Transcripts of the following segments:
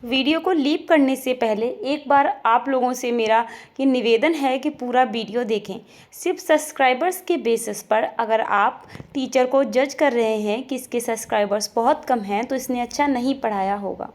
Video को leave करने से पहले एक बार आप लोगों से मेरा ये निवेदन है कि पूरा वीडियो देखें। सिर्फ सब्सक्राइबर्स के बेसिस पर अगर आप टीचर को जज कर रहे हैं कि इसके सब्सक्राइबर्स बहुत कम हैं तो इसने अच्छा नहीं पढ़ाया होगा।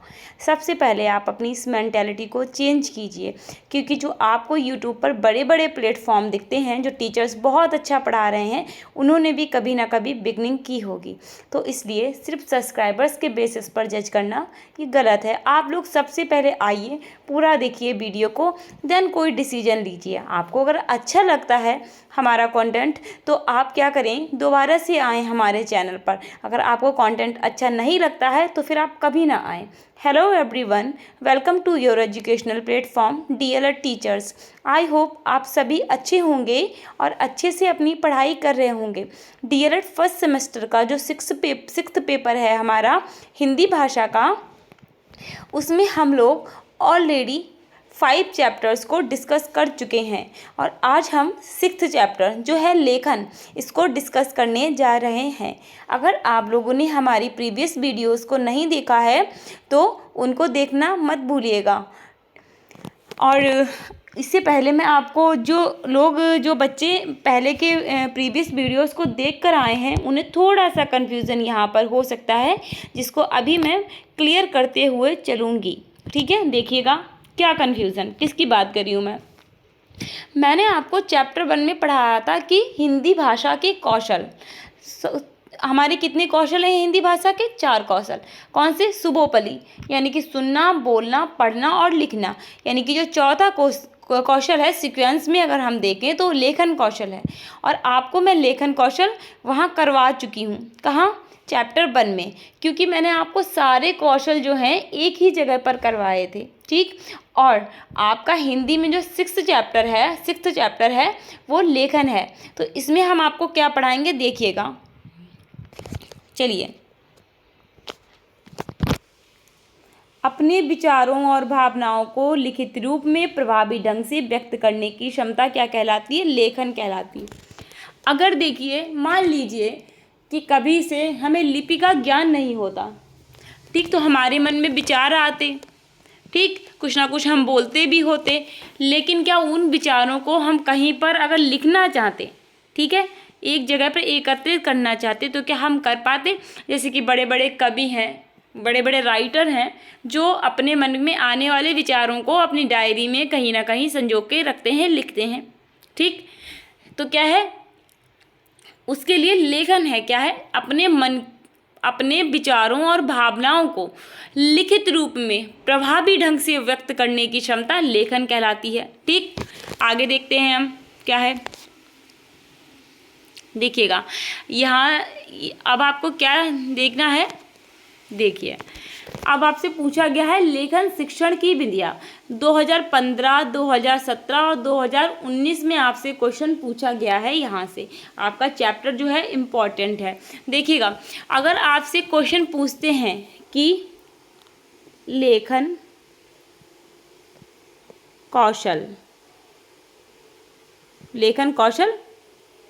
सबसे पहले आप अपनी इस मेंटालिटी को चेंज कीजिए, क्योंकि जो आपको यूट्यूब पर बड़े बड़े प्लेटफॉर्म दिखते हैं जो टीचर्स बहुत अच्छा पढ़ा रहे हैं, उन्होंने भी कभी ना कभी बिगनिंग की होगी। तो इसलिए सिर्फ सब्सक्राइबर्स के बेसिस पर जज करना ये गलत है। आप लोग सबसे पहले आइए, पूरा देखिए वीडियो को, देन कोई डिसीजन लीजिए। आपको अगर अच्छा लगता है हमारा कंटेंट तो आप क्या करें, दोबारा से आएँ हमारे चैनल पर। अगर आपको कंटेंट अच्छा नहीं लगता है तो फिर आप कभी ना आएँ। Hello everyone, welcome to your educational platform DElEd teachers. I hope आप सभी अच्छे होंगे और अच्छे से अपनी पढ़ाई कर रहे होंगे। डीएलएड फर्स्ट सेमेस्टर का जो सिक्स्थ पेपर है हमारा हिंदी भाषा का, उसमें हम लोग ऑलरेडी 5 चैप्टर्स को डिस्कस कर चुके हैं और आज हम 6th चैप्टर जो है लेखन, इसको डिस्कस करने जा रहे हैं। अगर आप लोगों ने हमारी प्रीवियस वीडियोस को नहीं देखा है तो उनको देखना मत भूलिएगा। और इससे पहले मैं आपको जो बच्चे पहले के प्रीवियस वीडियोस को देख कर आए हैं उन्हें थोड़ा सा कन्फ्यूज़न यहाँ पर हो सकता है, जिसको अभी मैं क्लियर करते हुए चलूँगी। ठीक है, देखिएगा क्या कन्फ्यूज़न, किसकी बात कर रही हूँ मैंने आपको चैप्टर 1 में पढ़ाया था कि हिंदी भाषा के कौशल। हमारे कितने कौशल हैं हिंदी भाषा के? 4 कौशल। कौन से? सुबोपली, यानी कि सुनना, बोलना, पढ़ना और लिखना। यानी कि जो चौथा कौशल है सीक्वेंस में अगर हम देखें तो लेखन कौशल है। और आपको मैं लेखन कौशल वहाँ करवा चुकी हूँ। कहाँ? चैप्टर 1 में, क्योंकि मैंने आपको सारे कौशल जो हैं एक ही जगह पर करवाए थे। ठीक, और आपका हिंदी में जो 6th चैप्टर है वो लेखन है। तो इसमें हम आपको क्या पढ़ाएंगे देखिएगा। चलिए, अपने विचारों और भावनाओं को लिखित रूप में प्रभावी ढंग से व्यक्त करने की क्षमता क्या कहलाती है? लेखन कहलाती है। अगर देखिए, मान लीजिए कि कभी से हमें लिपि का ज्ञान नहीं होता, ठीक, तो हमारे मन में विचार आते, ठीक, कुछ ना कुछ हम बोलते भी होते, लेकिन क्या उन विचारों को हम कहीं पर अगर लिखना चाहते, ठीक है, एक जगह पर एकत्रित करना चाहते, तो क्या हम कर पाते? जैसे कि बड़े बड़े कवि हैं, बड़े बड़े राइटर हैं जो अपने मन में आने वाले विचारों को अपनी डायरी में कहीं ना कहीं संजो के रखते हैं, लिखते हैं। ठीक, तो क्या है, उसके लिए लेखन है। क्या है? अपने विचारों और भावनाओं को लिखित रूप में प्रभावी ढंग से व्यक्त करने की क्षमता लेखन कहलाती है। ठीक, आगे देखते हैं हम क्या है, देखिएगा। यहाँ अब आपको क्या देखना है, देखिए, अब आपसे पूछा गया है लेखन शिक्षण की विधियाँ। 2015, 2017 और 2019 में आपसे क्वेश्चन पूछा गया है। यहाँ से आपका चैप्टर जो है इम्पॉर्टेंट है। देखिएगा, अगर आपसे क्वेश्चन पूछते हैं कि लेखन कौशल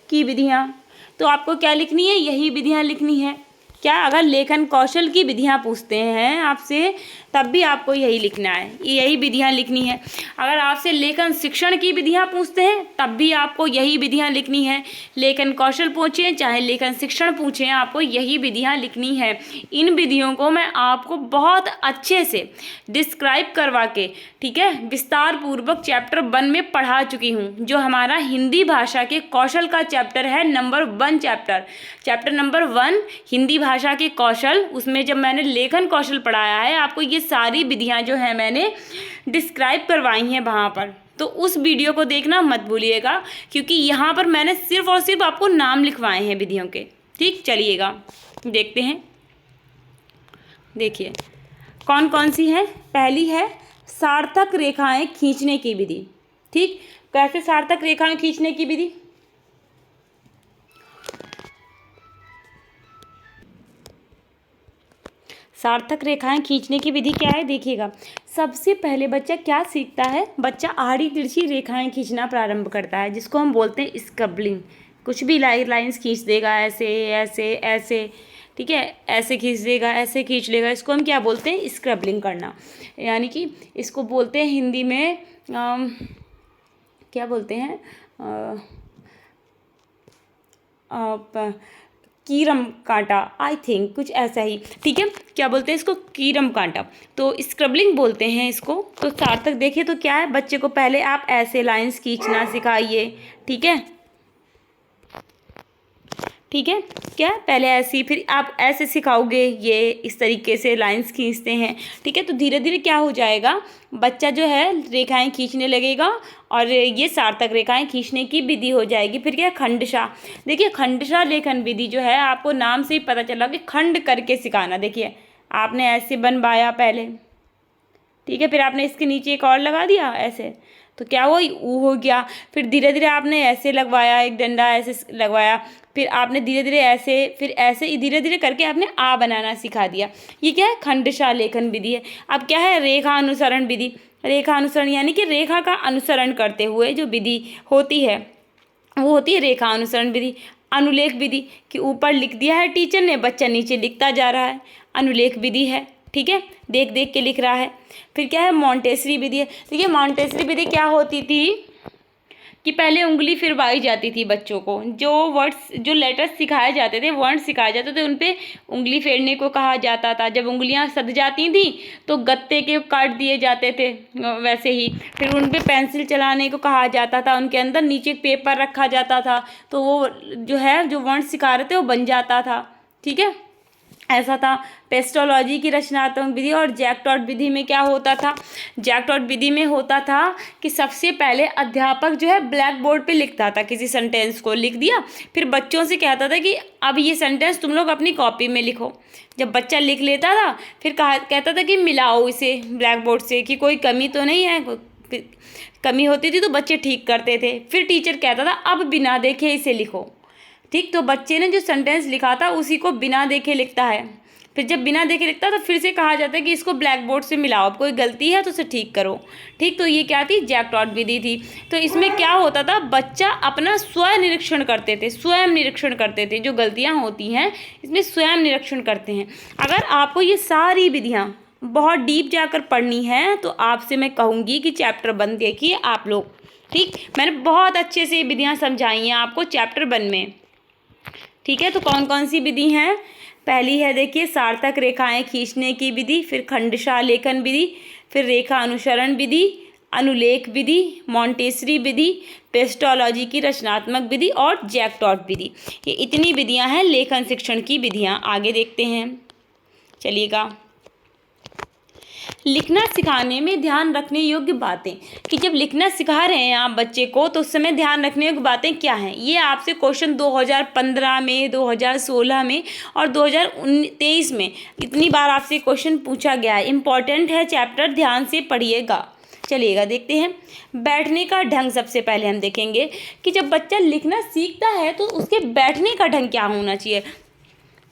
की विधियाँ, तो आपको क्या लिखनी है? यही विधियाँ लिखनी है। क्या? अगर लेखन कौशल की विधियाँ पूछते हैं आपसे तब भी आपको यही लिखना है, यही विधियाँ लिखनी है। अगर आपसे लेखन शिक्षण की विधियाँ पूछते हैं तब भी आपको यही विधियाँ लिखनी है। लेखन कौशल पूछें चाहे लेखन शिक्षण पूछें, आपको यही विधियाँ लिखनी है। इन विधियों को मैं आपको बहुत अच्छे से डिस्क्राइब करवा के, ठीक है, विस्तार पूर्वक चैप्टर 1 में पढ़ा चुकी हूँ, जो हमारा हिंदी भाषा के कौशल का चैप्टर है, नंबर 1 चैप्टर नंबर 1 हिंदी भाषा के कौशल। उसमें जब मैंने लेखन कौशल पढ़ाया है, आपको ये सारी विधियाँ जो हैं मैंने डिस्क्राइब करवाई हैं वहाँ पर। तो उस वीडियो को देखना मत भूलिएगा, क्योंकि यहाँ पर मैंने सिर्फ और सिर्फ आपको नाम लिखवाए हैं विधियों के। ठीक, चलिएगा देखते हैं। देखिए कौन कौन सी है। पहली है सार्थक रेखाएं खींचने की विधि। ठीक, कैसे सार्थक रेखाएं खींचने की विधि? सार्थक रेखाएं खींचने की विधि क्या है? देखिएगा, सबसे पहले बच्चा क्या सीखता है? बच्चा आड़ी तिरछी रेखाएं खींचना प्रारंभ करता है, जिसको हम बोलते हैं स्क्रबलिंग। कुछ भी लाइंस खींच देगा, ऐसे ऐसे ऐसे, ठीक है, ऐसे खींच देगा, ऐसे खींच लेगा, इसको हम क्या बोलते हैं, स्क्रबलिंग करना। यानी कि इसको बोलते हैं हिंदी में क्या बोलते हैं, कीरम कांटा, आई थिंक कुछ ऐसा ही, ठीक है। क्या बोलते हैं इसको, कीरम कांटा, तो स्क्रबलिंग बोलते हैं इसको। तो सार्थक देखिए तो क्या है, बच्चे को पहले आप ऐसे लाइंस खींचना सिखाइए, ठीक है, ठीक है, क्या पहले ऐसी, फिर आप ऐसे सिखाओगे, ये इस तरीके से लाइंस खींचते हैं, ठीक है। तो धीरे धीरे क्या हो जाएगा, बच्चा जो है रेखाएं खींचने लगेगा और ये सार्थक रेखाएं खींचने की विधि हो जाएगी। फिर क्या, खंडशा, देखिए खंडशा लेखन विधि जो है, आपको नाम से ही पता चला कि खंड करके सिखाना। देखिए आपने ऐसे बनवाया पहले, ठीक है, फिर आपने इसके नीचे एक और लगा दिया ऐसे, तो क्या हुआ, ऊ हो गया। फिर धीरे धीरे आपने ऐसे लगवाया, एक डंडा ऐसे लगवाया, फिर आपने धीरे धीरे ऐसे, फिर ऐसे धीरे धीरे करके आपने आ बनाना सिखा दिया। ये क्या है, खंडशा लेखन विधि है। अब क्या है, रेखा अनुसरण विधि। रेखा अनुसरण यानी कि रेखा का अनुसरण करते हुए जो विधि होती है वो होती है रेखा अनुसरण विधि। अनुलेख विधि, कि ऊपर लिख दिया है टीचर ने, बच्चा नीचे लिखता जा रहा है, अनुलेख विधि है, ठीक है, देख देख के लिख रहा है। फिर क्या है, मॉन्टेसरी विधि है। देखिए मॉन्टेसरी विधि क्या होती थी कि पहले उंगली फिरवाई जाती थी बच्चों को, जो वर्ड्स, जो लेटर्स सिखाए जाते थे, वर्ड सिखाए जाते थे, उन पे उंगली फेरने को कहा जाता था। जब उंगलियां सध जाती थी तो गत्ते के काट दिए जाते थे, वैसे ही फिर उन पे पेंसिल चलाने को कहा जाता था, उनके अंदर नीचे एक पेपर रखा जाता था, तो वो जो है, जो वर्ड सिखा रहे थे वो बन जाता था, ठीक है, ऐसा था। पेस्टोलॉजी की रचनात्मक विधि और जैक्टॉट विधि में क्या होता था, जैक्टॉट विधि में होता था कि सबसे पहले अध्यापक जो है ब्लैक बोर्ड पे लिखता था, किसी सेंटेंस को लिख दिया, फिर बच्चों से कहता था कि अब ये सेंटेंस तुम लोग अपनी कॉपी में लिखो। जब बच्चा लिख लेता था फिर कहता था कि मिलाओ इसे ब्लैक बोर्ड से, कि कोई कमी तो नहीं है, कमी होती थी तो बच्चे ठीक करते थे। फिर टीचर कहता था अब बिना देखे इसे लिखो, ठीक, तो बच्चे ने जो सेंटेंस लिखा था उसी को बिना देखे लिखता है। फिर जब बिना देखे लिखता है तो फिर से कहा जाता है कि इसको ब्लैक बोर्ड से मिलाओ, अब कोई गलती है तो उसे ठीक करो, ठीक। तो ये क्या थी, जैक्टॉट विधि थी। तो इसमें क्या होता था, बच्चा अपना स्वयं निरीक्षण करते थे, स्वयं निरीक्षण करते थे, जो गलतियाँ होती हैं इसमें स्वयं निरीक्षण करते हैं। अगर आपको ये सारी विधियाँ बहुत डीप जाकर पढ़नी है तो आपसे मैं कहूँगी कि चैप्टर 1 देखिए आप लोग, ठीक। मैंने बहुत अच्छे से ये विधियाँ समझाई हैं आपको चैप्टर 1 में, ठीक है। तो कौन कौन सी विधि हैं, पहली है देखिए सार्थक रेखाएं खींचने की विधि, फिर खंडशा लेखन विधि, फिर रेखा अनुसरण विधि, अनुलेख विधि, मॉन्टेसरी विधि, पेस्टोलॉजी की रचनात्मक विधि और जैक्टॉट विधि। ये इतनी विधियां हैं लेखन शिक्षण की विधियां। आगे देखते हैं, चलिएगा। लिखना सिखाने में ध्यान रखने योग्य बातें, कि जब लिखना सिखा रहे हैं आप बच्चे को तो उस समय ध्यान रखने योग्य बातें क्या हैं, ये आपसे क्वेश्चन 2015 में, 2016 में और 2023 में इतनी बार आपसे क्वेश्चन पूछा गया है। इंपॉर्टेंट है चैप्टर, ध्यान से पढ़िएगा। चलिएगा देखते हैं। बैठने का ढंग सबसे पहले हम देखेंगे कि जब बच्चा लिखना सीखता है तो उसके बैठने का ढंग क्या होना चाहिए,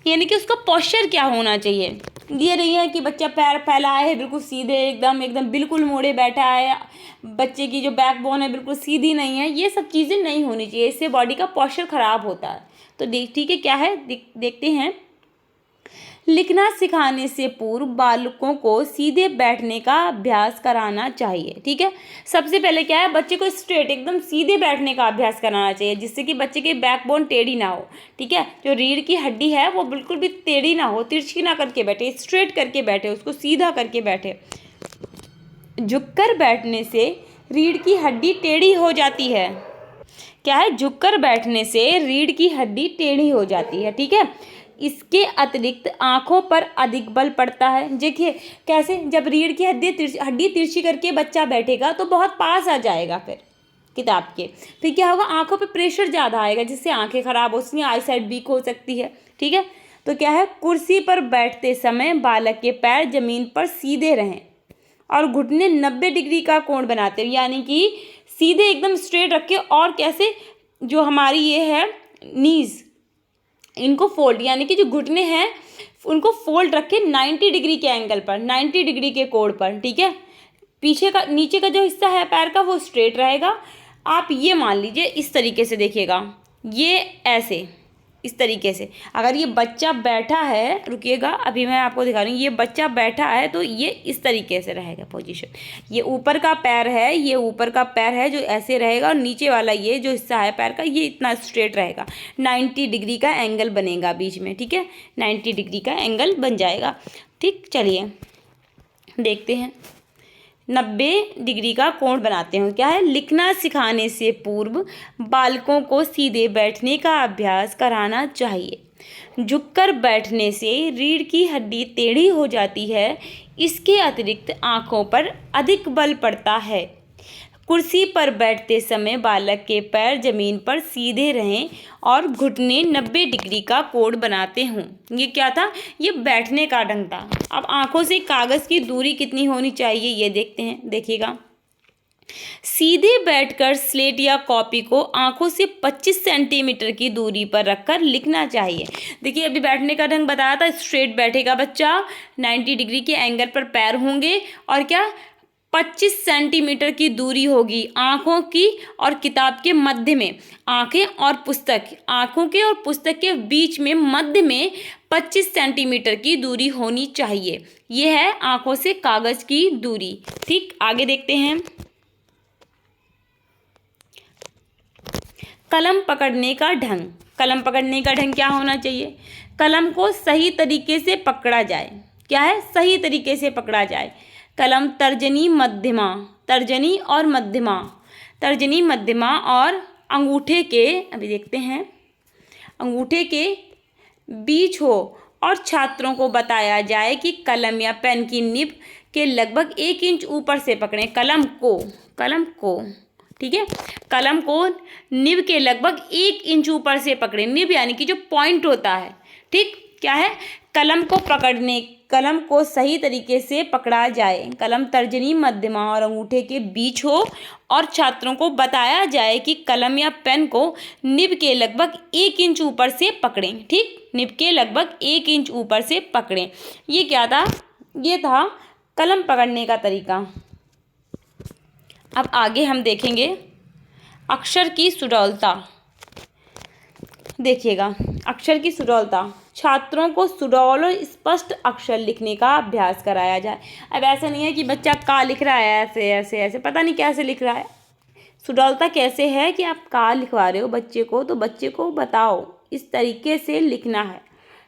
यानी कि उसका पोस्चर क्या होना चाहिए। ये नहीं है कि बच्चा पैर फैलाए है बिल्कुल सीधे, एकदम बिल्कुल मोड़े बैठा है, बच्चे की जो बैकबोन है बिल्कुल सीधी नहीं है, ये सब चीज़ें नहीं होनी चाहिए, इससे बॉडी का पोस्चर खराब होता है। तो ठीक है, क्या है देखते हैं। लिखना सिखाने से पूर्व बालकों को सीधे बैठने का अभ्यास कराना चाहिए, ठीक है। सबसे पहले क्या है, बच्चे को स्ट्रेट एकदम सीधे बैठने का अभ्यास कराना चाहिए, जिससे कि बच्चे की बैकबोन टेढ़ी ना हो, ठीक है। जो रीढ़ की हड्डी है वो बिल्कुल भी टेढ़ी ना हो, तिरछी ना करके बैठे, स्ट्रेट करके बैठे, उसको सीधा करके बैठे। झुककर बैठने से रीढ़ की हड्डी टेढ़ी हो जाती है। क्या है, झुककर बैठने से रीढ़ की हड्डी टेढ़ी हो जाती है, ठीक है। इसके अतिरिक्त आँखों पर अधिक बल पड़ता है। देखिए कैसे, जब रीढ़ की हड्डी तिरछी करके बच्चा बैठेगा तो बहुत पास आ जाएगा फिर किताब के, फिर क्या होगा, आँखों पे प्रेशर ज़्यादा आएगा, जिससे आँखें खराब हो सकती हैं, आई साइट वीक हो सकती है, ठीक है। तो क्या है, कुर्सी पर बैठते समय बालक के पैर जमीन पर सीधे रहें और घुटने 90 डिग्री का कोण बनाते हैं, यानी कि सीधे एकदम स्ट्रेट रखे, और कैसे, जो हमारी ये है नीज़, इनको फोल्ड, यानी कि जो घुटने हैं उनको फोल्ड रखे 90 डिग्री के एंगल पर, 90 डिग्री के कोण पर, ठीक है। पीछे का, नीचे का जो हिस्सा है पैर का वो स्ट्रेट रहेगा। आप ये मान लीजिए इस तरीके से देखिएगा, ये ऐसे, इस तरीके से। अगर ये बच्चा बैठा है, रुकिएगा अभी मैं आपको दिखा रही हूँ, ये बच्चा बैठा है तो ये इस तरीके से रहेगा पोजीशन। ये ऊपर का पैर है, ये ऊपर का पैर है जो ऐसे रहेगा, और नीचे वाला ये जो हिस्सा है पैर का ये इतना स्ट्रेट रहेगा। 90 डिग्री का एंगल बनेगा बीच में, ठीक है, 90 डिग्री का एंगल बन जाएगा। ठीक, चलिए देखते हैं। 90 डिग्री का कोण बनाते हैं। क्या है? लिखना सिखाने से पूर्व बालकों को सीधे बैठने का अभ्यास कराना चाहिए। झुककर बैठने से रीढ़ की हड्डी टेढ़ी हो जाती है। इसके अतिरिक्त आँखों पर अधिक बल पड़ता है। कुर्सी पर बैठते समय बालक के पैर जमीन पर सीधे रहें और घुटने 90 डिग्री का कोण बनाते हों। ये क्या था? ये बैठने का ढंग था। अब आँखों से कागज़ की दूरी कितनी होनी चाहिए ये देखते हैं, देखिएगा। सीधे बैठकर स्लेट या कॉपी को आंखों से 25 सेंटीमीटर की दूरी पर रखकर लिखना चाहिए। देखिए अभी बैठने का ढंग बताया था, स्ट्रेट बैठेगा बच्चा, 90 डिग्री के एंगल पर पैर होंगे और क्या 25 सेंटीमीटर की दूरी होगी आँखों की और किताब के मध्य में। आँखें और पुस्तक, आँखों के और पुस्तक के बीच में मध्य में 25 सेंटीमीटर की दूरी होनी चाहिए। ये है आँखों से कागज़ की दूरी। ठीक, आगे देखते हैं। कलम पकड़ने का ढंग। कलम पकड़ने का ढंग क्या होना चाहिए? कलम को सही तरीके से पकड़ा जाए। क्या है? सही तरीके से पकड़ा जाए। कलम तर्जनी मध्यमा, तर्जनी और मध्यमा, तर्जनी मध्यमा और अंगूठे के, अभी देखते हैं, अंगूठे के बीच हो और छात्रों को बताया जाए कि कलम या पेन की निब के लगभग 1 इंच ऊपर से पकड़ें। कलम को, ठीक है, कलम को निब के लगभग 1 इंच ऊपर से पकड़ें। निब यानी कि जो पॉइंट होता है। ठीक, क्या है? कलम को सही तरीके से पकड़ा जाए। कलम तर्जनी मध्यमा और अंगूठे के बीच हो और छात्रों को बताया जाए कि कलम या पेन को निब के लगभग 1 इंच ऊपर से पकड़ें। ठीक, निब के लगभग 1 इंच ऊपर से पकड़ें। ये क्या था? ये था कलम पकड़ने का तरीका। अब आगे हम देखेंगे अक्षर की सुडौलता। देखिएगा, अक्षर की सुडौलता। छात्रों को सुडौल और स्पष्ट अक्षर लिखने का अभ्यास कराया जाए। अब ऐसा नहीं है कि बच्चा का लिख रहा है ऐसे ऐसे ऐसे, पता नहीं कैसे लिख रहा है। सुडौलता कैसे है कि आप का लिखवा रहे हो बच्चे को, तो बच्चे को बताओ इस तरीके से लिखना है।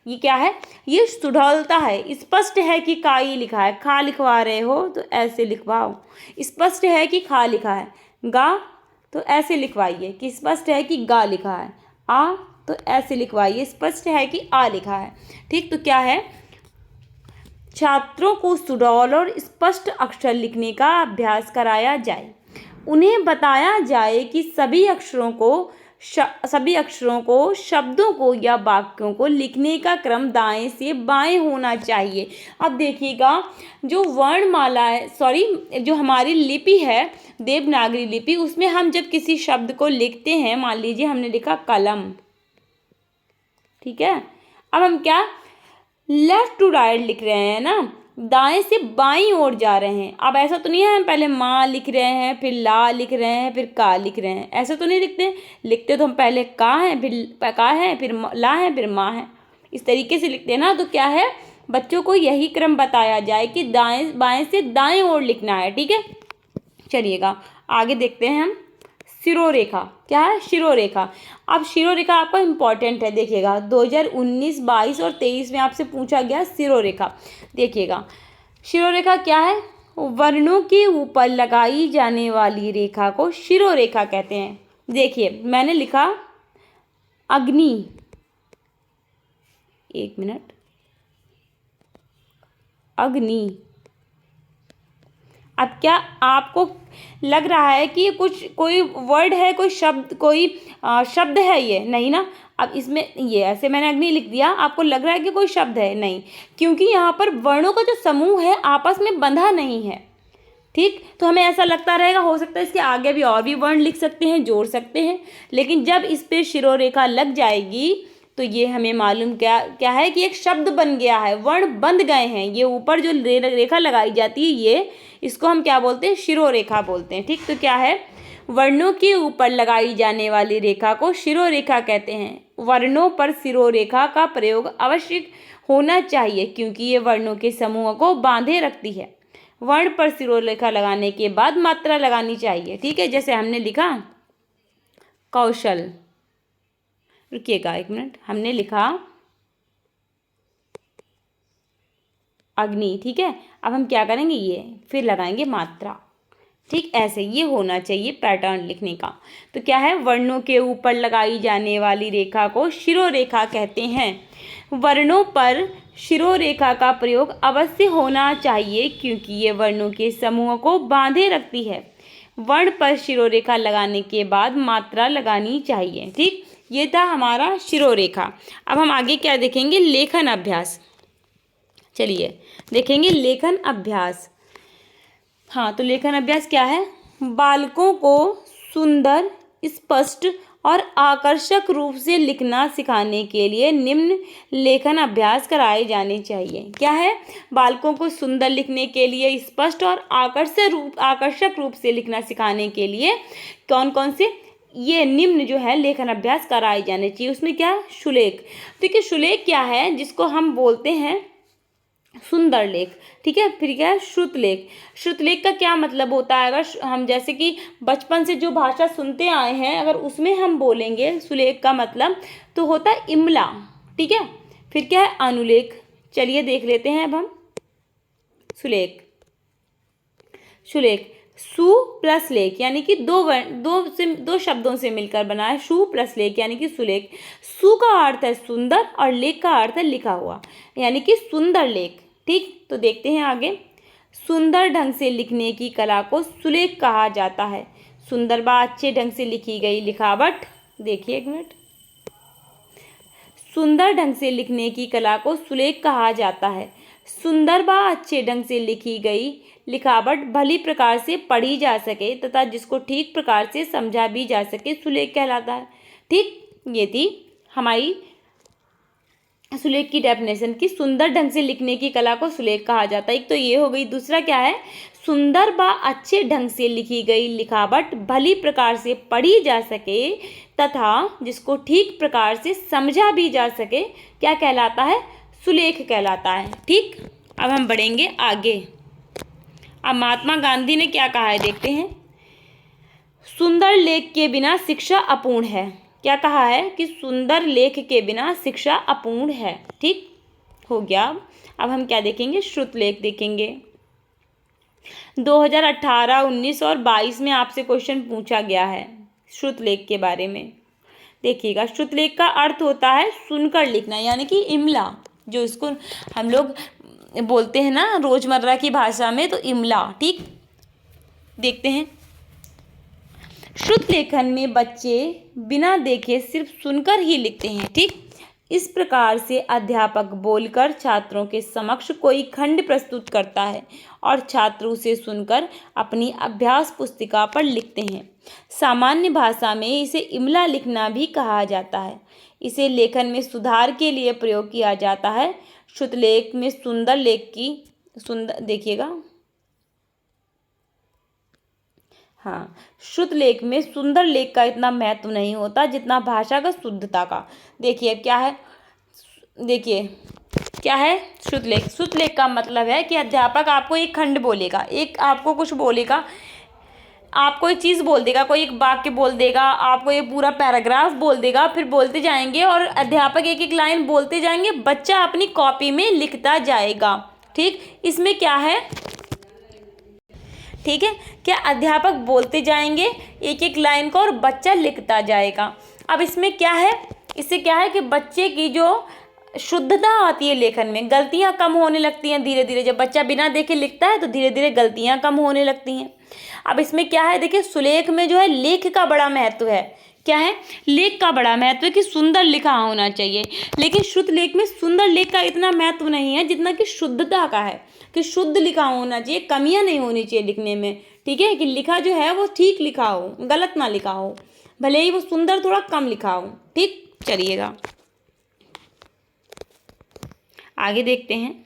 ये क्या है? ये सुडौलता है। स्पष्ट है कि का ही लिखा है, खा लिखवा रहे हो तो ऐसे लिखवाओ। स्पष्ट है कि खा लिखा है। गा तो ऐसे लिखवाइए कि स्पष्ट है कि गा लिखा है। आ तो ऐसे लिखवाइए, स्पष्ट है कि आ लिखा है। ठीक, तो क्या है? छात्रों को सुडौल और स्पष्ट अक्षर लिखने का अभ्यास कराया जाए। उन्हें बताया जाए कि सभी अक्षरों को, शब्दों को या वाक्यों को लिखने का क्रम दाएं से बाएं होना चाहिए। अब देखिएगा, जो वर्णमाला है, जो हमारी लिपि है देवनागरी लिपि, उसमें हम जब किसी शब्द को लिखते हैं, मान लीजिए हमने लिखा कलम, ठीक है, अब हम क्या लेफ्ट टू राइट लिख रहे हैं ना, दाएं से बाईं ओर जा रहे हैं। अब ऐसा तो नहीं है हम पहले माँ लिख रहे हैं, फिर ला लिख रहे हैं, फिर का लिख रहे हैं, ऐसा तो नहीं लिखते तो हम पहले का है, फिर का है, फिर ला है, फिर माँ है, इस तरीके से लिखते हैं ना। तो क्या है, बच्चों को यही क्रम बताया जाए कि दाएं बाएं से दाएं ओर लिखना है। ठीक है, चलिएगा आगे देखते हैं हम। शिरोरेखा। क्या है? शिरोरेखा। अब शिरोरेखा आपका इम्पॉर्टेंट है, देखिएगा 2019, 22 और 23 में आपसे पूछा गया शिरोरेखा। देखिएगा, शिरोरेखा क्या है? वर्णों के ऊपर लगाई जाने वाली रेखा को शिरोरेखा कहते हैं। देखिए मैंने लिखा अग्नि, 1 मिनट, अग्नि। अब क्या आपको लग रहा है कि कोई वर्ड है, कोई शब्द है? ये नहीं ना। अब इसमें ये ऐसे मैंने अग्नि लिख दिया, आपको लग रहा है कि कोई शब्द है? नहीं, क्योंकि यहाँ पर वर्णों का जो समूह है आपस में बंधा नहीं है। ठीक, तो हमें ऐसा लगता रहेगा, हो सकता है इसके आगे भी और भी वर्ण लिख सकते हैं, जोड़ सकते हैं, लेकिन जब इस पे शिरोरेखा लग जाएगी तो ये हमें मालूम क्या है कि एक शब्द बन गया है, वर्ण बंध गए हैं। ये ऊपर जो रेखा लगाई जाती है, ये इसको हम क्या बोलते हैं? शिरोरेखा बोलते हैं। ठीक, तो क्या है? वर्णों के ऊपर लगाई जाने वाली रेखा को शिरोरेखा कहते हैं। वर्णों पर शिरोरेखा का प्रयोग अवश्य होना चाहिए क्योंकि ये वर्णों के समूह को बांधे रखती है। वर्ण पर शिरोरेखा लगाने के बाद मात्रा लगानी चाहिए। ठीक है, जैसे हमने लिखा कौशल, रुकिएगा एक मिनट, हमने लिखा अग्नि। ठीक है, अब हम क्या करेंगे, ये फिर लगाएंगे मात्रा। ठीक, ऐसे ये होना चाहिए पैटर्न लिखने का। तो क्या है, वर्णों के ऊपर लगाई जाने वाली रेखा को शिरोरेखा कहते हैं। वर्णों पर शिरोरेखा का प्रयोग अवश्य होना चाहिए क्योंकि ये वर्णों के समूह को बांधे रखती है। वर्ण पर शिरोरेखा लगाने के बाद मात्रा लगानी चाहिए। ठीक, ये था हमारा शिरोरेखा। अब हम आगे क्या देखेंगे, लेखन अभ्यास। चलिए देखेंगे लेखन अभ्यास। हाँ, तो लेखन अभ्यास क्या है, बालकों को सुंदर, स्पष्ट और आकर्षक रूप से लिखना सिखाने के लिए निम्न लेखन अभ्यास कराए जाने चाहिए। क्या है, बालकों को सुंदर लिखने के लिए, स्पष्ट और आकर्षक रूप से लिखना सिखाने के लिए कौन कौन से ये निम्न जो है लेखन अभ्यास कराए जाने चाहिए। उसमें क्या, शुलेख। देखिए शुलेख क्या है, जिसको हम बोलते हैं सुंदर लेख। ठीक है, फिर क्या है, श्रुतलेख। श्रुतलेख का क्या मतलब होता है, अगर हम जैसे कि बचपन से जो भाषा सुनते आए हैं, अगर उसमें हम बोलेंगे सुलेख का मतलब, तो होता है इमला। ठीक है, फिर क्या है, अनुलेख। चलिए देख लेते हैं अब हम सुलेख। सुलेख सु प्लस लेख, यानी कि दो शब्दों से मिलकर बना है, सु प्लस लेख यानी कि सुलेख। सु का अर्थ है सुंदर और लेख का अर्थ है लिखा हुआ, यानी कि सुंदर लेख। ठीक, तो देखते हैं आगे। सुंदर ढंग से लिखने की कला को सुलेख कहा जाता है। सुंदर बा अच्छे ढंग से लिखी गई लिखावट, देखिए एक मिनट, सुंदर ढंग से लिखने की कला को सुलेख कहा जाता है। सुंदर व अच्छे ढंग से लिखी गई लिखावट भली प्रकार से पढ़ी जा सके तथा जिसको ठीक प्रकार से समझा भी जा सके, सुलेख कहलाता है। ठीक, ये थी हमारी सुलेख की डेफिनेशन की सुंदर ढंग से लिखने की कला को सुलेख कहा जाता है। एक तो ये हो गई। दूसरा क्या है, सुंदर व अच्छे ढंग से लिखी गई लिखावट भली प्रकार से पढ़ी जा सके तथा जिसको ठीक प्रकार से समझा भी जा सके, क्या कहलाता है, सुलेख कहलाता है। ठीक, अब हम बढ़ेंगे आगे। अब महात्मा गांधी ने क्या कहा है देखते हैं। सुंदर लेख के बिना शिक्षा अपूर्ण है। क्या कहा है कि सुंदर लेख के बिना शिक्षा अपूर्ण है। ठीक हो गया। अब हम क्या देखेंगे, श्रुतलेख देखेंगे। 2018, 19 और 22 में आपसे क्वेश्चन पूछा गया है श्रुतलेख के बारे में। देखिएगा, श्रुतलेख का अर्थ होता है सुनकर लिखना, यानी कि इमला, जो इसको हम लोग बोलते हैं ना रोजमर्रा की भाषा में, तो इमला। ठीक, देखते हैं। श्रुत लेखन में बच्चे बिना देखे सिर्फ सुनकर ही लिखते हैं। ठीक, इस प्रकार से अध्यापक बोलकर छात्रों के समक्ष कोई खंड प्रस्तुत करता है और छात्र उसे सुनकर अपनी अभ्यास पुस्तिका पर लिखते हैं। सामान्य भाषा में इसे इमला लिखना भी कहा जाता है। इसे लेखन में सुधार के लिए प्रयोग किया जाता है। श्रुतलेख में सुंदर लेख की देखिएगा, हाँ, शुद्ध लेख में सुंदर लेख का इतना महत्व नहीं होता जितना भाषा का शुद्धता का। देखिए क्या है, देखिए क्या है शुद्ध लेख। शुद्ध लेख का मतलब है कि अध्यापक आपको एक खंड बोलेगा, एक आपको कुछ बोलेगा, आपको एक चीज़ बोल देगा, कोई एक वाक्य बोल देगा, आपको ये पूरा पैराग्राफ बोल देगा, फिर बोलते जाएंगे और अध्यापक एक एक लाइन बोलते जाएंगे, बच्चा अपनी कॉपी में लिखता जाएगा। ठीक, इसमें क्या है, ठीक है, क्या अध्यापक बोलते जाएंगे एक एक लाइन को और बच्चा लिखता जाएगा। अब इसमें क्या है, इससे क्या है कि बच्चे की जो शुद्धता आती है लेखन में, गलतियां कम होने लगती हैं धीरे धीरे। जब बच्चा बिना देखे लिखता है तो धीरे धीरे गलतियां कम होने लगती हैं। अब इसमें क्या है, देखिए सुलेख में जो है लेख का बड़ा महत्व है। क्या है, लेख का बड़ा महत्व है कि सुंदर लिखा होना चाहिए, लेकिन शुद्ध लेख में सुंदर लेख का इतना महत्व नहीं है जितना कि शुद्धता का है, कि शुद्ध लिखा होना चाहिए, कमियां नहीं होनी चाहिए लिखने में। ठीक है, कि लिखा जो है वो ठीक लिखा हो, गलत ना लिखा हो, भले ही वो सुंदर थोड़ा कम लिखा हो। ठीक, चलिएगा आगे देखते हैं।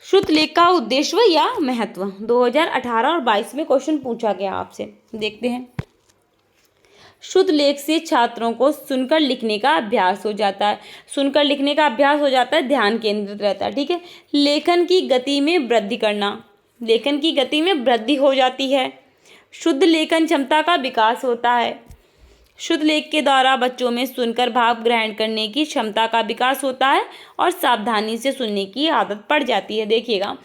शुद्ध लेख का उद्देश्य या महत्व 2018 और 22 में क्वेश्चन पूछा गया आपसे। देखते हैं। शुद्ध लेख से छात्रों को सुनकर लिखने का अभ्यास हो जाता है। सुनकर लिखने का अभ्यास हो जाता है, ध्यान केंद्रित रहता है। ठीक है। लेखन की गति में वृद्धि करना, लेखन की गति में वृद्धि हो जाती है। शुद्ध लेखन क्षमता का विकास होता है। शुद्ध लेख के द्वारा बच्चों में सुनकर भाव ग्रहण करने की क्षमता का विकास होता है और सावधानी से सुनने की आदत पड़ जाती है। देखिएगा,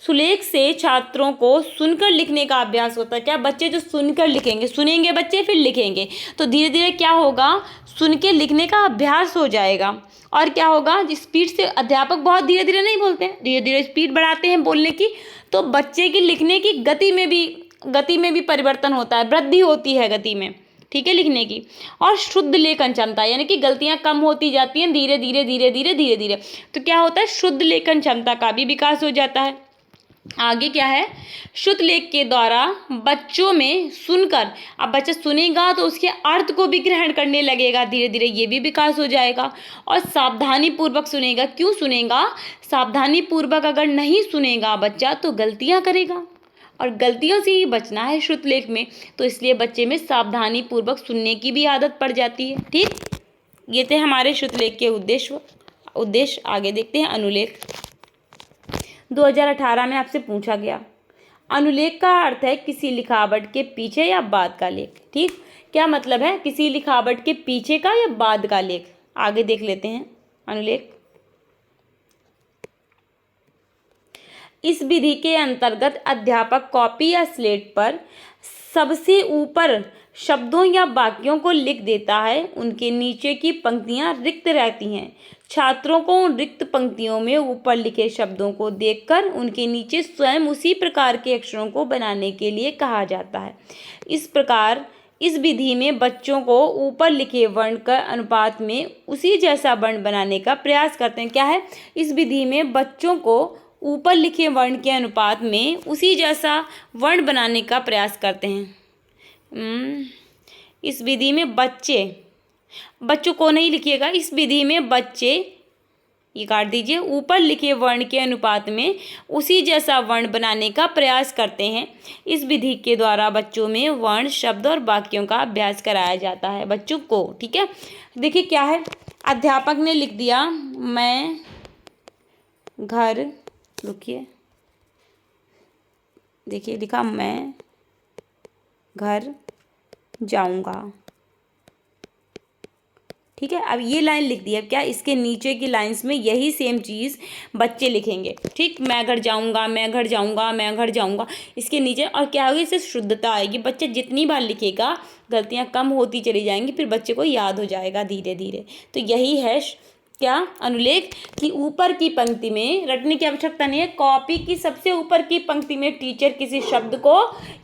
सुलेख से छात्रों को सुनकर लिखने का अभ्यास होता है। क्या बच्चे जो सुनकर लिखेंगे, सुनेंगे बच्चे फिर लिखेंगे, तो धीरे धीरे क्या होगा, सुन के लिखने का अभ्यास हो जाएगा। और क्या होगा, स्पीड से अध्यापक बहुत धीरे धीरे नहीं बोलते हैं, धीरे धीरे स्पीड बढ़ाते हैं बोलने की, तो बच्चे की लिखने की गति में भी परिवर्तन होता है, वृद्धि होती है गति में। ठीक है, लिखने की। और शुद्ध लेखन क्षमता यानी कि गलतियां कम होती जाती हैं धीरे धीरे धीरे धीरे धीरे धीरे। तो क्या होता है, शुद्ध लेखन क्षमता का भी विकास हो जाता है। आगे क्या है, शुद्ध लेख के द्वारा बच्चों में सुनकर, अब बच्चा सुनेगा तो उसके अर्थ को भी ग्रहण करने लगेगा, धीरे धीरे ये भी विकास हो जाएगा। और सावधानी पूर्वक सुनेगा। क्यों सुनेगा, सावधानी पूर्वक अगर नहीं सुनेगा बच्चा तो गलतियां करेगा, और गलतियों से ही बचना है शुद्ध लेख में, तो इसलिए बच्चे में सावधानी पूर्वक सुनने की भी आदत पड़ जाती है। ठीक, ये थे हमारे शुद्ध लेख के उद्देश्य। आगे देखते हैं अनुलेख। 2018 में आपसे पूछा गया, अनुलेख का अर्थ है किसी लिखावट के पीछे या बाद का लेख। ठीक, क्या मतलब है, किसी लिखावट के पीछे का या बाद का लेख। आगे देख लेते हैं अनुलेख। इस विधि के अंतर्गत अध्यापक कॉपी या स्लेट पर सबसे ऊपर शब्दों या वाक्यों को लिख देता है। उनके नीचे की पंक्तियां रिक्त रहती हैं। छात्रों को उन रिक्त पंक्तियों में ऊपर लिखे शब्दों को देखकर उनके नीचे स्वयं उसी प्रकार के अक्षरों को बनाने के लिए कहा जाता है। इस प्रकार इस विधि में बच्चों को ऊपर लिखे वर्ण का अनुपात में उसी जैसा वर्ण बनाने का प्रयास करते हैं। क्या है, इस विधि में बच्चों को ऊपर लिखे वर्ण के अनुपात में उसी जैसा वर्ण बनाने का प्रयास करते हैं। इस विधि में बच्चों को नहीं लिखिएगा, इस विधि में बच्चे, ये काट दीजिए, ऊपर लिखे वर्ण के अनुपात में उसी जैसा वर्ण बनाने का प्रयास करते हैं। इस विधि के द्वारा बच्चों में वर्ण, शब्द और वाक्यों का अभ्यास कराया जाता है बच्चों को। ठीक है, देखिए क्या है, अध्यापक ने लिख दिया मैं घर, रुकिए, देखिए लिखा मैं घर जाऊंगा। ठीक है, अब ये लाइन लिख दी है। क्या इसके नीचे की लाइंस में यही सेम चीज़ बच्चे लिखेंगे। ठीक, मैं घर जाऊंगा, मैं घर जाऊंगा, मैं घर जाऊंगा, इसके नीचे। और क्या होगी, इससे शुद्धता आएगी। बच्चा जितनी बार लिखेगा गलतियां कम होती चली जाएंगी, फिर बच्चे को याद हो जाएगा धीरे धीरे। तो यही है क्या, अनुलेख की ऊपर की पंक्ति में रटने की आवश्यकता नहीं है। कॉपी की सबसे ऊपर की पंक्ति में टीचर किसी शब्द को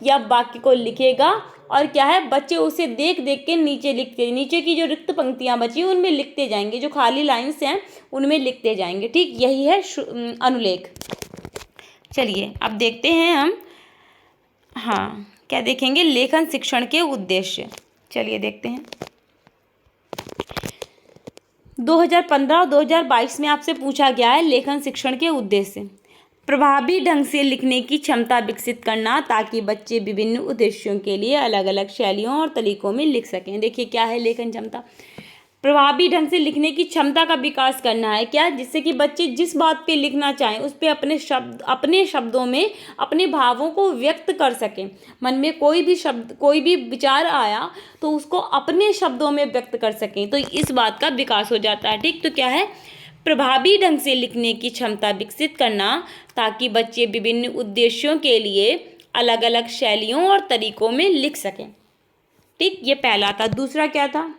या वाक्य को लिखेगा, और क्या है, बच्चे उसे देख देख के नीचे की जो रिक्त पंक्तियां बची उनमें लिखते जाएंगे, जो खाली लाइंस हैं उनमें लिखते जाएंगे। ठीक, यही है अनुलेख। चलिए अब देखते हैं हम, हाँ क्या देखेंगे, लेखन शिक्षण के उद्देश्य। चलिए देखते हैं। 2015 और 2022 में आपसे पूछा गया है लेखन शिक्षण के उद्देश्य। प्रभावी ढंग से लिखने की क्षमता विकसित करना ताकि बच्चे विभिन्न उद्देश्यों के लिए अलग अलग शैलियों और तरीकों में लिख सकें। देखिए क्या है लेखन क्षमता, प्रभावी ढंग से लिखने की क्षमता का विकास करना है। क्या, जिससे कि बच्चे जिस बात पे लिखना चाहें उस पे अपने शब्दों में अपने भावों को व्यक्त कर सकें। मन में कोई भी विचार आया तो उसको अपने शब्दों में व्यक्त कर सकें, तो इस बात का विकास हो जाता है। ठीक, तो क्या है, प्रभावी ढंग से लिखने की क्षमता विकसित करना ताकि बच्चे विभिन्न उद्देश्यों के लिए अलग अलग शैलियों और तरीकों में लिख सकें। ठीक, ये पहला था। दूसरा क्या था,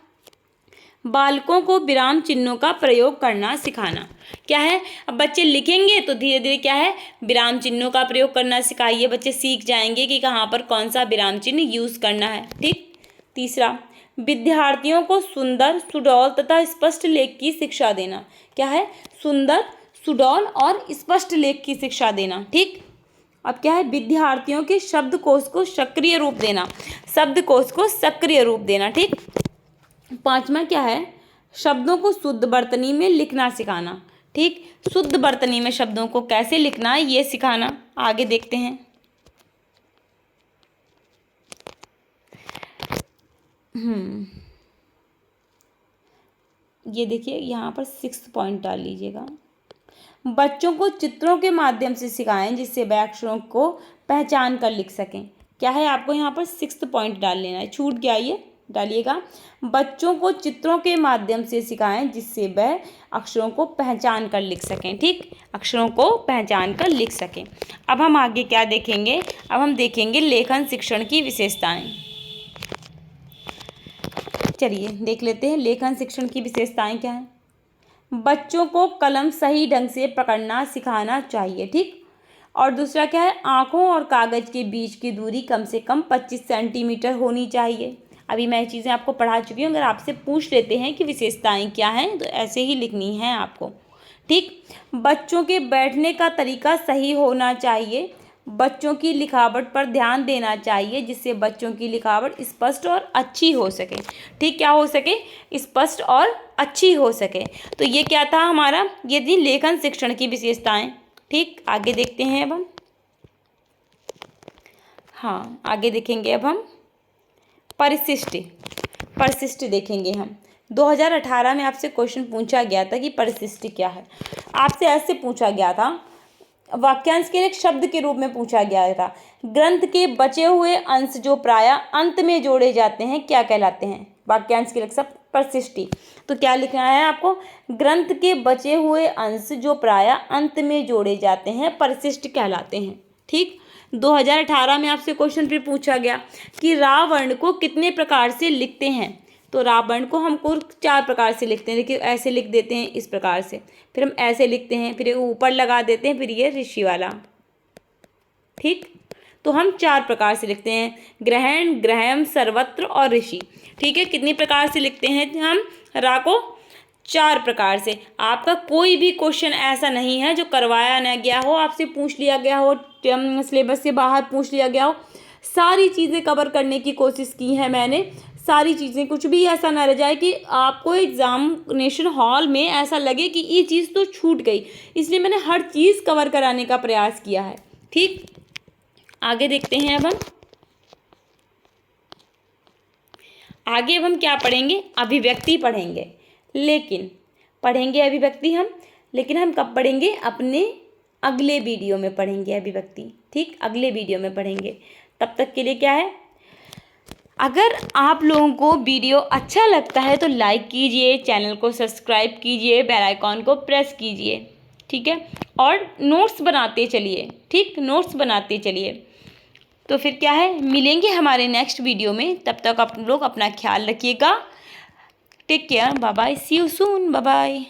बालकों को विराम चिन्हों का प्रयोग करना सिखाना। क्या है, अब बच्चे लिखेंगे तो धीरे धीरे क्या है, विराम चिन्हों का प्रयोग करना सिखाइए। बच्चे सीख जाएंगे कि कहाँ पर कौन सा विराम चिन्ह यूज़ करना है। ठीक, तीसरा, विद्यार्थियों को सुंदर, सुडौल तथा स्पष्ट लेख की शिक्षा देना। क्या है, सुंदर, सुडौल और स्पष्ट लेख की शिक्षा देना। ठीक, अब क्या है, विद्यार्थियों के शब्दकोश को सक्रिय रूप देना। ठीक, पांचवा क्या है, शब्दों को शुद्ध वर्तनी में लिखना सिखाना। ठीक, शुद्ध वर्तनी में शब्दों को कैसे लिखना है ये सिखाना। आगे देखते हैं। ये देखिए यहाँ पर 6 पॉइंट डाल लीजिएगा। बच्चों को चित्रों के माध्यम से सिखाएं जिससे वे अक्षरों को पहचान कर लिख सकें। क्या है, आपको यहाँ पर 6 पॉइंट डाल लेना है, छूट गया ये, डालिएगा। बच्चों को चित्रों के माध्यम से सिखाएं जिससे वह अक्षरों को पहचान कर लिख सकें। ठीक, अक्षरों को पहचान कर लिख सकें। अब हम आगे क्या देखेंगे, अब हम देखेंगे लेखन शिक्षण की विशेषताएं। चलिए देख लेते हैं लेखन शिक्षण की विशेषताएं क्या है। बच्चों को कलम सही ढंग से पकड़ना सिखाना चाहिए। ठीक, और दूसरा क्या है, आँखों और कागज़ के बीच की दूरी कम से कम 25 सेंटीमीटर होनी चाहिए। अभी मैं ये चीज़ें आपको पढ़ा चुकी हूँ। अगर आपसे पूछ लेते हैं कि विशेषताएं क्या हैं तो ऐसे ही लिखनी है आपको। ठीक, बच्चों के बैठने का तरीका सही होना चाहिए। बच्चों की लिखावट पर ध्यान देना चाहिए जिससे बच्चों की लिखावट स्पष्ट और अच्छी हो सके। ठीक, क्या हो सके, स्पष्ट और अच्छी हो सके। तो ये क्या था हमारा, ये थी लेखन शिक्षण की विशेषताएं। ठीक, आगे देखते हैं अब हम। हाँ, आगे देखेंगे अब हम परिशिष्ट देखेंगे हम। 2018 में आपसे क्वेश्चन पूछा गया था कि परिशिष्ट क्या है। आपसे ऐसे पूछा गया था, वाक्यांश के एक शब्द के रूप में पूछा गया था, ग्रंथ के बचे हुए अंश जो प्रायः अंत में जोड़े जाते हैं क्या कहलाते हैं। वाक्यांश के शब्द परिशिष्टि। तो क्या लिखना है आपको, ग्रंथ के बचे हुए अंश जो प्रायः अंत में जोड़े जाते हैं परिशिष्ट कहलाते हैं। ठीक, 2018 में आपसे क्वेश्चन फिर पूछा गया कि रावण को कितने प्रकार से लिखते हैं। तो रावण को हम कुल 4 प्रकार से लिखते हैं। देखिए ऐसे लिख देते हैं, इस प्रकार से, फिर हम ऐसे लिखते हैं, फिर ऊपर लगा देते हैं, फिर ये ऋषि वाला। ठीक, तो हम 4 प्रकार से लिखते हैं, ग्रहण, ग्रहम, सर्वत्र और ऋषि। ठीक है, कितनी प्रकार से लिखते हैं हम रा को, 4 प्रकार से। आपका कोई भी क्वेश्चन ऐसा नहीं है जो करवाया न गया हो, आपसे पूछ लिया गया हो, सिलेबस से बाहर पूछ लिया गया हो। सारी चीज़ें कवर करने की कोशिश की है मैंने, सारी चीज़ें, कुछ भी ऐसा ना रह जाए कि आपको एग्जामिनेशन हॉल में ऐसा लगे कि ये चीज़ तो छूट गई। इसलिए मैंने हर चीज़ कवर कराने का प्रयास किया है। ठीक, आगे देखते हैं अब हम। आगे अब हम क्या पढ़ेंगे, अभिव्यक्ति पढ़ेंगे। लेकिन पढ़ेंगे अभिव्यक्ति हम, लेकिन हम कब पढ़ेंगे, अपने अगले वीडियो में पढ़ेंगे अभिव्यक्ति। ठीक, अगले वीडियो में पढ़ेंगे। तब तक के लिए क्या है, अगर आप लोगों को वीडियो अच्छा लगता है तो लाइक कीजिए, चैनल को सब्सक्राइब कीजिए, बेल आइकॉन को प्रेस कीजिए। ठीक है, और नोट्स बनाते चलिए। ठीक, नोट्स बनाते चलिए। तो फिर क्या है, मिलेंगे हमारे नेक्स्ट वीडियो में। तब तक आप लोग अपना ख्याल रखिएगा। Take care, bye bye, see you soon, bye bye.